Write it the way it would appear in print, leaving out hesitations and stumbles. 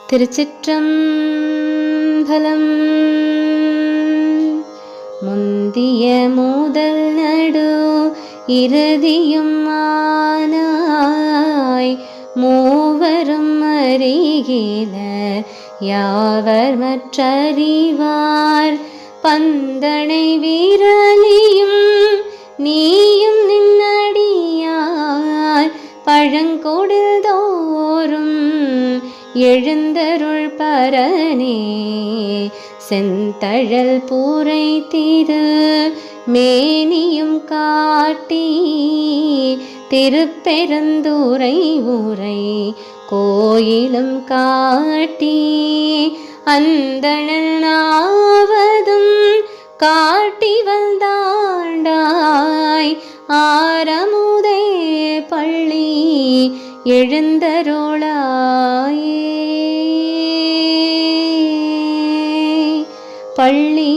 திருச்சிற்றம்பலம். முந்திய முதல் நடு இறுதியும் ஆனாய் மூவரும் அறிகிலர் யாவர் மற்றறிவார் பந்தனை வீரலியும் நீயும் நின்னடியார் பழங்கொடில் தோறும் எழுந்தருள் பரனே செந்தழல் பூரை திரு மேனியும் காட்டி திருப்பெருந்துறை ஊரை கோயிலும் காட்டி அந்தணல் நாவதும் காட்டி வந்தாண்டாய் ஆரமுதே பள்ளி எழுந்தருளாயே பள்ளி